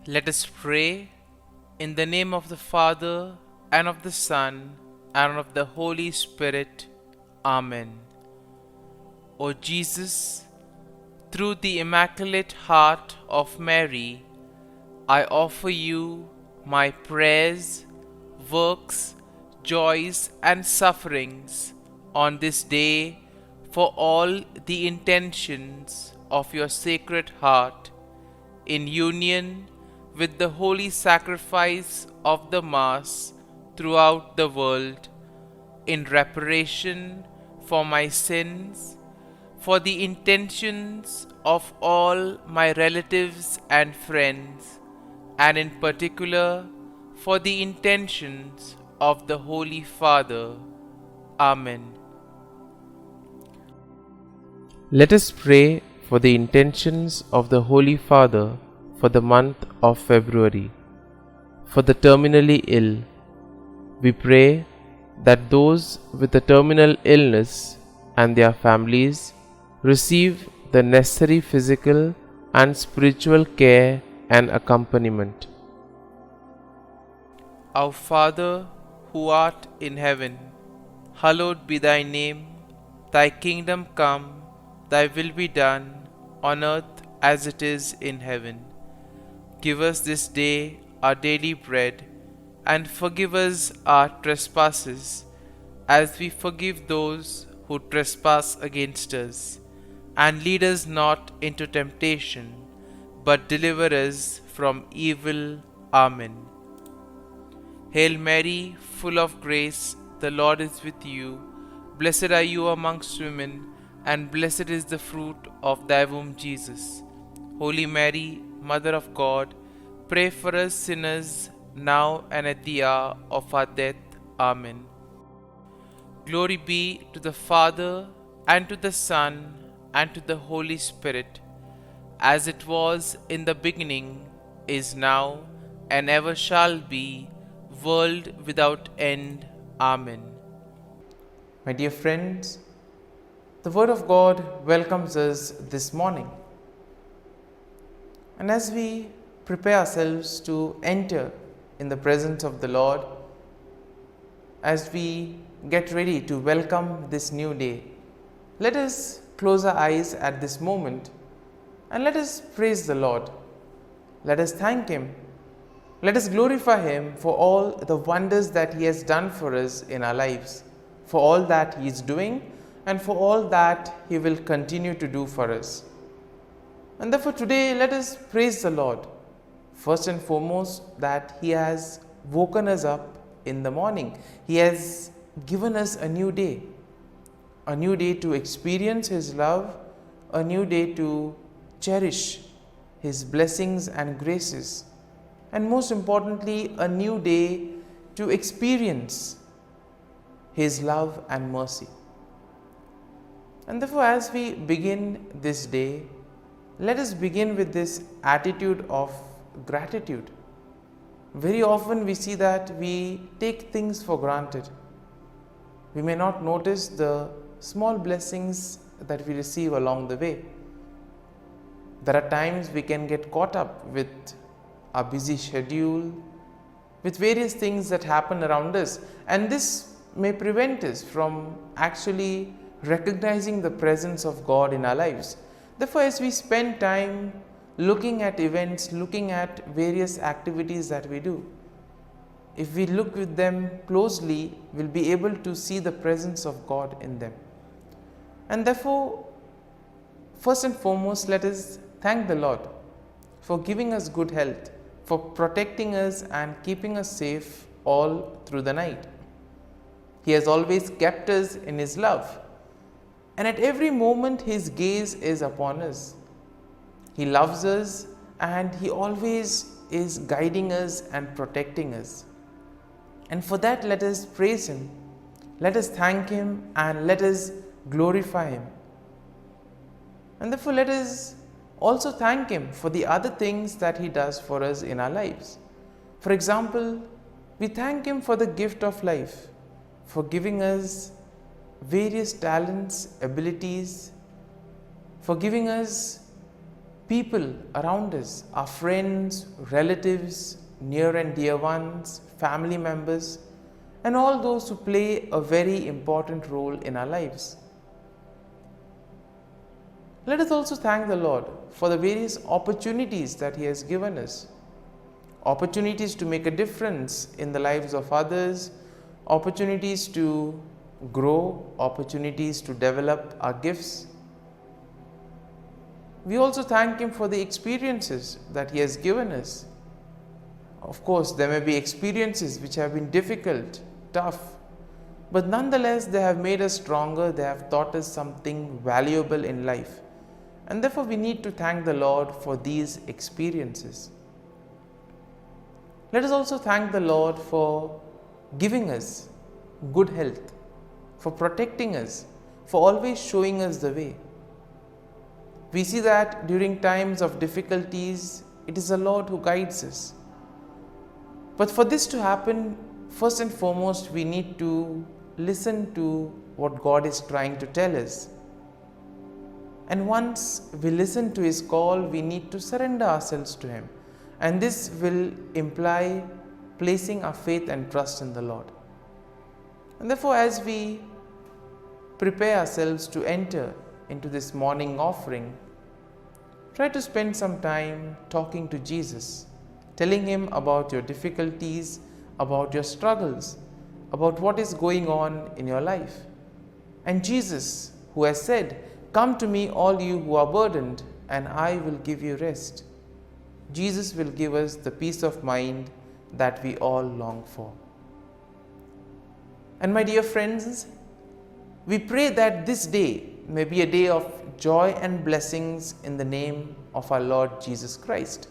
Let us pray in the name of the Father, and of the Son, and of the Holy Spirit. Amen. O Jesus, through the Immaculate Heart of Mary, I offer you my prayers, works, joys, and sufferings on this day for all the intentions of your Sacred Heart, in union with the holy sacrifice of the Mass throughout the world, in reparation for my sins, for the intentions of all my relatives and friends, and in particular for the intentions of the Holy Father. Amen. Let us pray for the intentions of the Holy Father for the month of February. For the terminally ill, we pray that those with a terminal illness and their families receive the necessary physical and spiritual care and accompaniment. Our Father, who art in heaven, hallowed be thy name. Thy kingdom come, thy will be done, on earth as it is in heaven. Give us this day our daily bread, and forgive us our trespasses, as we forgive those who trespass against us. And lead us not into temptation, but deliver us from evil. Amen. Hail Mary, full of grace, the Lord is with you. Blessed are you amongst women, and blessed is the fruit of thy womb, Jesus. Holy Mary, Mother of God, pray for us sinners, now and at the hour of our death. Amen. Glory be to the Father, and to the Son, and to the Holy Spirit, as it was in the beginning, is now, and ever shall be, world without end. Amen. My dear friends, the Word of God welcomes us this morning. And as we prepare ourselves to enter in the presence of the Lord, as we get ready to welcome this new day, let us close our eyes at this moment and let us praise the Lord. Let us thank Him. Let us glorify Him for all the wonders that He has done for us in our lives, for all that He is doing, and for all that He will continue to do for us. And therefore today let us praise the Lord, first and foremost that He has woken us up in the morning. He has given us a new day to experience His love, a new day to cherish His blessings and graces, and most importantly, a new day to experience His love and mercy. And therefore, as we begin this day, let us begin with this attitude of gratitude. Very often we see that we take things for granted. We may not notice the small blessings that we receive along the way. There are times we can get caught up with our busy schedule, with various things that happen around us, and this may prevent us from actually recognizing the presence of God in our lives. Therefore, as we spend time looking at events, looking at various activities that we do, if we look with them closely, we'll be able to see the presence of God in them. And therefore, first and foremost, let us thank the Lord for giving us good health, for protecting us and keeping us safe all through the night. He has always kept us in His love, and at every moment His gaze is upon us. He loves us, and He always is guiding us and protecting us. And for that, let us praise Him, let us thank Him, and let us glorify Him. And therefore, let us also thank Him for the other things that He does for us in our lives. For example, we thank Him for the gift of life, for giving us various talents, abilities, for giving us people around us, our friends, relatives, near and dear ones, family members, and all those who play a very important role in our lives. Let us also thank the Lord for the various opportunities that He has given us. Opportunities to make a difference in the lives of others, opportunities to grow, opportunities to develop our gifts. We also thank Him for the experiences that He has given us. Of course, there may be experiences which have been difficult, tough, but nonetheless they have made us stronger, they have taught us something valuable in life. And therefore we need to thank the Lord for these experiences. Let us also thank the Lord for giving us good health, for protecting us, for always showing us the way. We see that during times of difficulties, it is the Lord who guides us. But for this to happen, first and foremost, we need to listen to what God is trying to tell us. And once we listen to His call, we need to surrender ourselves to Him. And this will imply placing our faith and trust in the Lord. And therefore, as we prepare ourselves to enter into this morning offering, try to spend some time talking to Jesus, telling Him about your difficulties, about your struggles, about what is going on in your life. And Jesus, who has said, "Come to me, all you who are burdened, and I will give you rest." Jesus will give us the peace of mind that we all long for. And my dear friends, we pray that this day may be a day of joy and blessings in the name of our Lord Jesus Christ.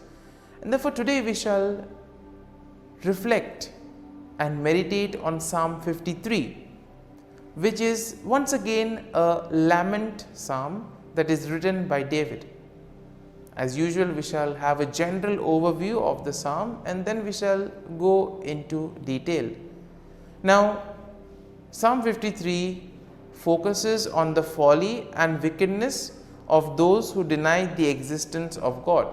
And therefore today we shall reflect and meditate on Psalm 53, which is once again a lament psalm that is written by David. As usual, we shall have a general overview of the psalm and then we shall go into detail. Now, Psalm 53 focuses on the folly and wickedness of those who deny the existence of God.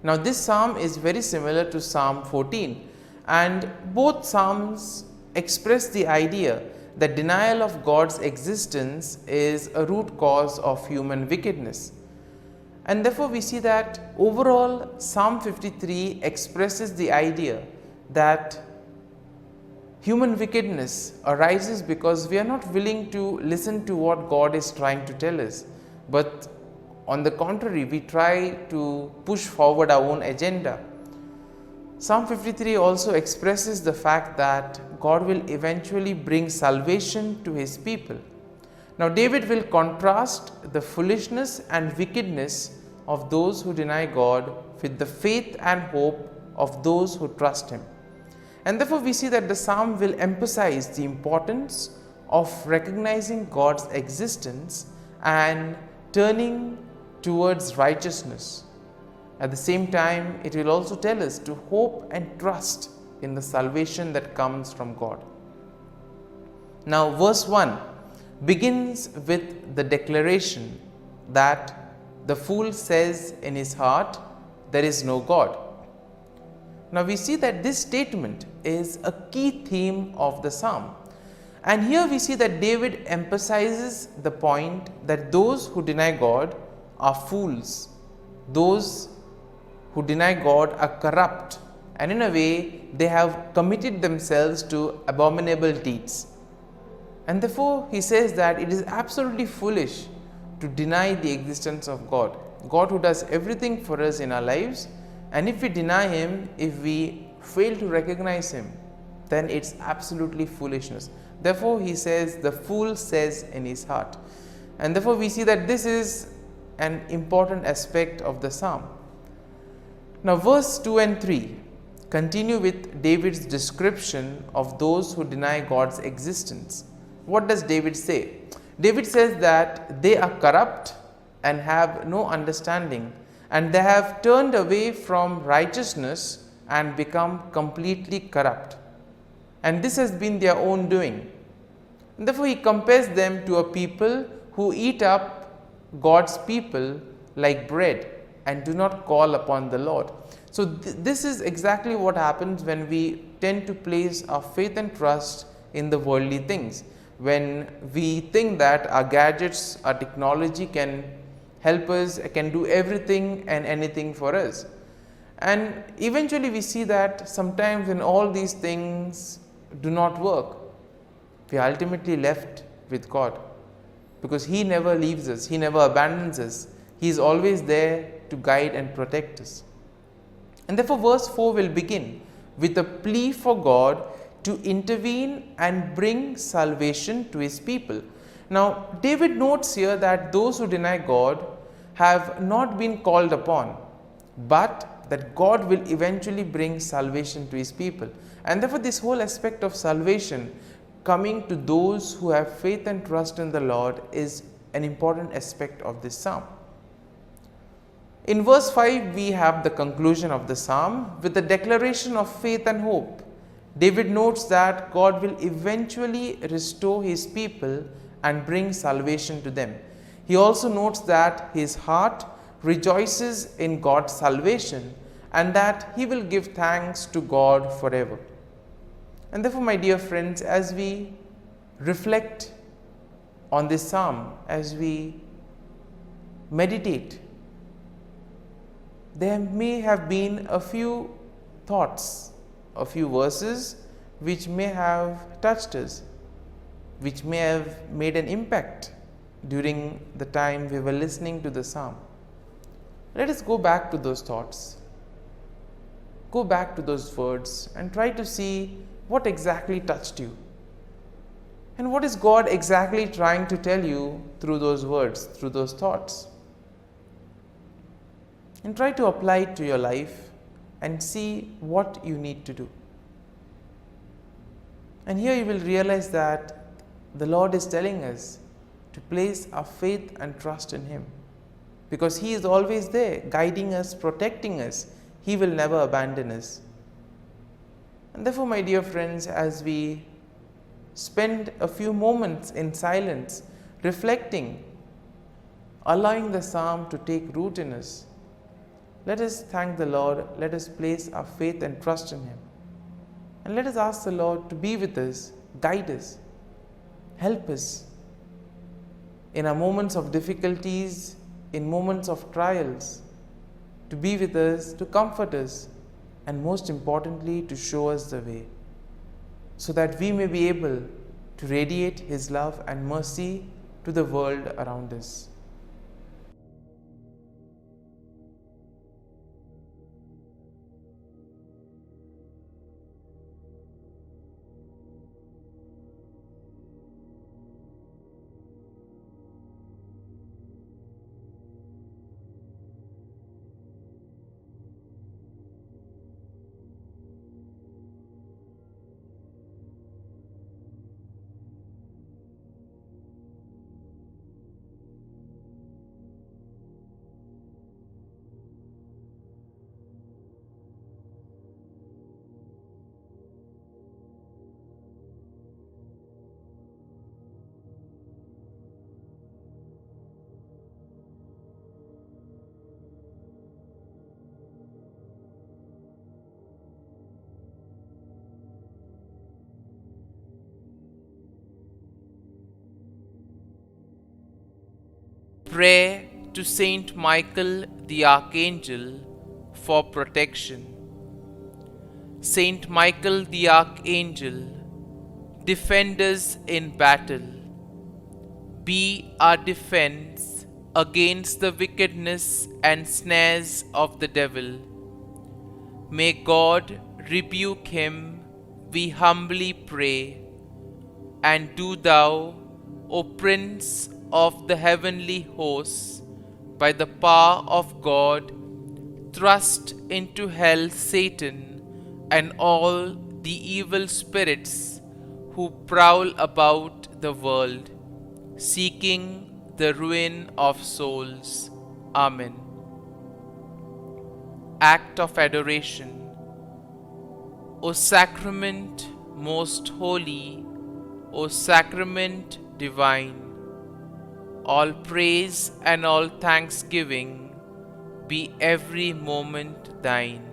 Now, this psalm is very similar to Psalm 14, and both psalms express the idea that denial of God's existence is a root cause of human wickedness. And therefore we see that overall Psalm 53 expresses the idea that human wickedness arises because we are not willing to listen to what God is trying to tell us, but on the contrary, we try to push forward our own agenda. Psalm 53 also expresses the fact that God will eventually bring salvation to His people. Now, David will contrast the foolishness and wickedness of those who deny God with the faith and hope of those who trust Him. And therefore, we see that the psalm will emphasize the importance of recognizing God's existence and turning towards righteousness. At the same time, it will also tell us to hope and trust in the salvation that comes from God. Now, verse 1 begins with the declaration that the fool says in his heart, "There is no God." Now, we see that this statement is a key theme of the psalm. And here we see that David emphasizes the point that those who deny God are fools. Those who deny God are corrupt, and in a way they have committed themselves to abominable deeds. And therefore he says that it is absolutely foolish to deny the existence of God. God who does everything for us in our lives, and if we deny Him, if we fail to recognize Him, then it's absolutely foolishness. Therefore he says, the fool says in his heart. And therefore we see that this is an important aspect of the psalm. Now verse 2 and 3 continue with David's description of those who deny God's existence. What does David say? David says that they are corrupt and have no understanding, and they have turned away from righteousness and become completely corrupt. And this has been their own doing. And therefore he compares them to a people who eat up God's people like bread and do not call upon the Lord. So this is exactly what happens when we tend to place our faith and trust in the worldly things. When we think that our gadgets, our technology can help us, can do everything and anything for us. And eventually we see that sometimes when all these things do not work, we are ultimately left with God, because He never leaves us, He never abandons us. He is always there to guide and protect us. And therefore verse 4 will begin with a plea for God to intervene and bring salvation to His people. Now David notes here that those who deny God have not been called upon, but that God will eventually bring salvation to His people. And therefore this whole aspect of salvation coming to those who have faith and trust in the Lord is an important aspect of this psalm. In verse 5 we have the conclusion of the psalm with the declaration of faith and hope. David notes that God will eventually restore His people and bring salvation to them. He also notes that his heart rejoices in God's salvation and that he will give thanks to God forever. And therefore, my dear friends, as we reflect on this psalm, as we meditate, there may have been a few thoughts, a few verses which may have touched us, which may have made an impact during the time we were listening to the psalm. Let us go back to those thoughts, go back to those words and try to see what exactly touched you. And what is God exactly trying to tell you through those words, through those thoughts? And try to apply it to your life and see what you need to do. And here you will realize that the Lord is telling us to place our faith and trust in Him, because He is always there, guiding us, protecting us. He will never abandon us. And therefore, my dear friends, as we spend a few moments in silence, reflecting, allowing the psalm to take root in us, let us thank the Lord, let us place our faith and trust in Him. And let us ask the Lord to be with us, guide us, help us in our moments of difficulties, in moments of trials, to be with us, to comfort us, and most importantly, to show us the way, so that we may be able to radiate His love and mercy to the world around us. Prayer to Saint Michael the Archangel for protection. Saint Michael the Archangel, defend us in battle. Be our defense against the wickedness and snares of the devil. May God rebuke him, we humbly pray. And do thou, O Prince of the heavenly hosts, by the power of God, thrust into hell Satan and all the evil spirits who prowl about the world, seeking the ruin of souls. Amen. Act of Adoration. O Sacrament most holy, O Sacrament divine, all praise and all thanksgiving be every moment thine.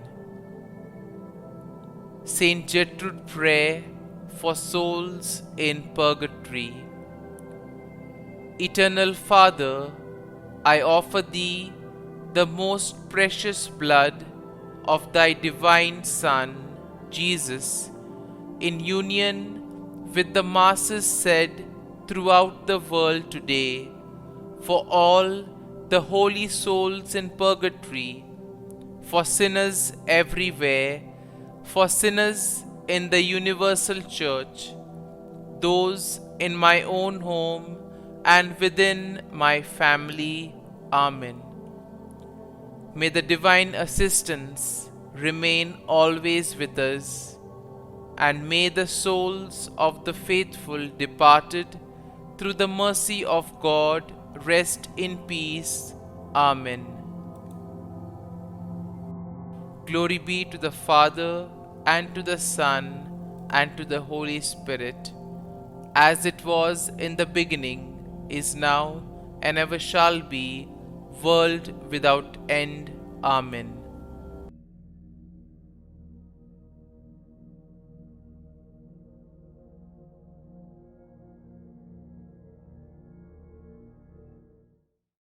Saint Gertrude, prayer for souls in purgatory. Eternal Father, I offer thee the most precious blood of thy divine Son, Jesus, in union with the masses said throughout the world today, for all the holy souls in purgatory, for sinners everywhere, for sinners in the universal church, those in my own home and within my family. Amen. May the divine assistance remain always with us, and may the souls of the faithful departed through the mercy of God rest in peace. Amen. Glory be to the Father, and to the Son, and to the Holy Spirit, as it was in the beginning, is now, and ever shall be, world without end. Amen.